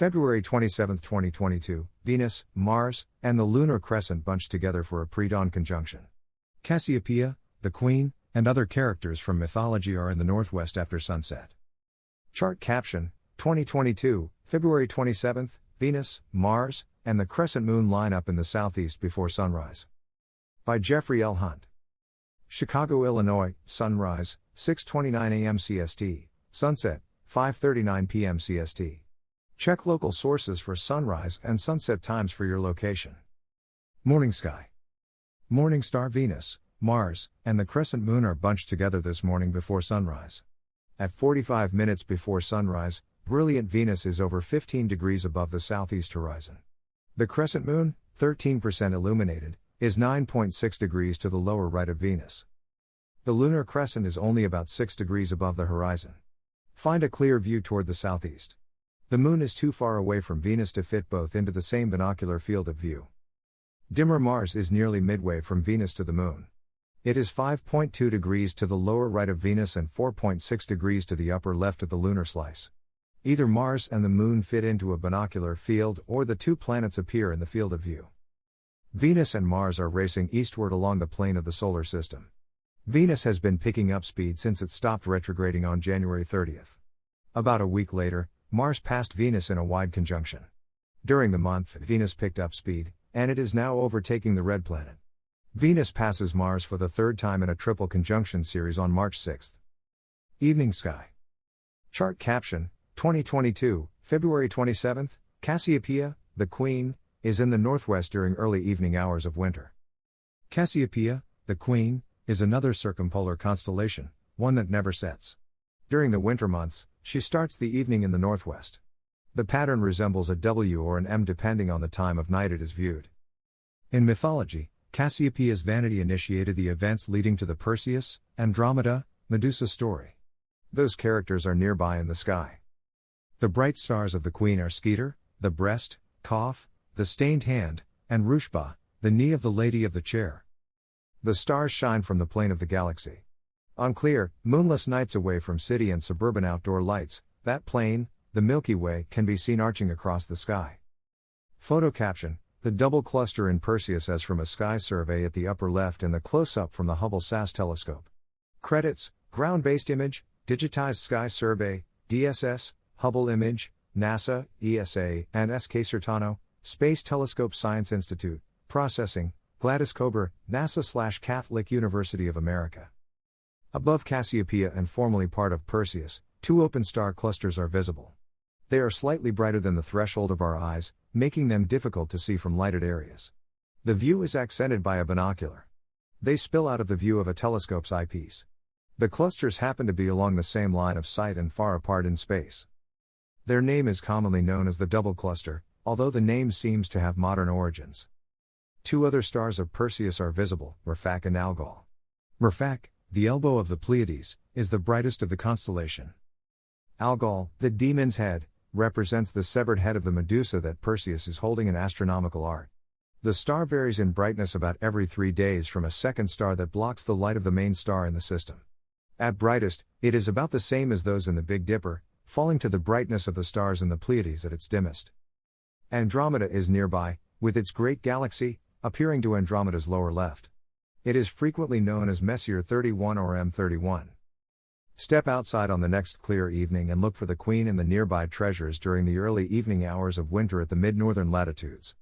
February 27, 2022, Venus, Mars, and the lunar crescent bunched together for a predawn conjunction. Cassiopeia, the queen, and other characters from mythology are in the northwest after sunset. Chart caption, 2022, February 27, Venus, Mars, and the crescent moon line up in the southeast before sunrise. By Jeffrey L. Hunt. Chicago, Illinois, sunrise, 6:29 a.m. CST, sunset, 5:39 p.m. CST. Check local sources for sunrise and sunset times for your location. Morning sky. Morning star Venus, Mars, and the crescent moon are bunched together this morning before sunrise. At 45 minutes before sunrise, brilliant Venus is over 15 degrees above the southeast horizon. The crescent moon, 13% illuminated, is 9.6 degrees to the lower right of Venus. The lunar crescent is only about 6 degrees above the horizon. Find a clear view toward the southeast. The moon is too far away from Venus to fit both into the same binocular field of view. Dimmer Mars is nearly midway from Venus to the moon. It is 5.2 degrees to the lower right of Venus and 4.6 degrees to the upper left of the lunar slice. Either Mars and the moon fit into a binocular field or the two planets appear in the field of view. Venus and Mars are racing eastward along the plane of the solar system. Venus has been picking up speed since it stopped retrograding on January 30th. About a week later, Mars passed Venus in a wide conjunction. During the month, Venus picked up speed, and it is now overtaking the red planet. Venus passes Mars for the third time in a triple conjunction series on March 6. Evening sky. Chart caption, 2022, February 27, Cassiopeia, the queen, is in the northwest during early evening hours of winter. Cassiopeia, the queen, is another circumpolar constellation, one that never sets. During the winter months, she starts the evening in the northwest. The pattern resembles a W or an M depending on the time of night it is viewed. In mythology, Cassiopeia's vanity initiated the events leading to the Perseus, Andromeda, Medusa story. Those characters are nearby in the sky. The bright stars of the queen are Skeeter, the breast, Kaf, the stained hand, and Rushba, the knee of the lady of the chair. The stars shine from the plane of the galaxy. On clear, moonless nights away from city and suburban outdoor lights, that plane, the Milky Way, can be seen arching across the sky. Photo caption, the double cluster in Perseus as from a sky survey at the upper left and the close-up from the Hubble SAS telescope. Credits, ground-based image, digitized sky survey, DSS, Hubble image, NASA, ESA, and SK Sertano, Space Telescope Science Institute, processing, Gladys Kober, NASA/Catholic University of America. Above Cassiopeia and formerly part of Perseus, two open star clusters are visible. They are slightly brighter than the threshold of our eyes, making them difficult to see from lighted areas. The view is accented by a binocular. They spill out of the view of a telescope's eyepiece. The clusters happen to be along the same line of sight and far apart in space. Their name is commonly known as the double cluster, although the name seems to have modern origins. Two other stars of Perseus are visible, Rafak and Algol. Rafak, the elbow of the Pleiades, is the brightest of the constellation. Algol, the demon's head, represents the severed head of the Medusa that Perseus is holding in astronomical art. The star varies in brightness about every 3 days from a second star that blocks the light of the main star in the system. At brightest, it is about the same as those in the Big Dipper, falling to the brightness of the stars in the Pleiades at its dimmest. Andromeda is nearby, with its great galaxy, appearing to Andromeda's lower left. It is frequently known as Messier 31 or M31. Step outside on the next clear evening and look for the Queen and the nearby treasures during the early evening hours of winter at the mid-northern latitudes.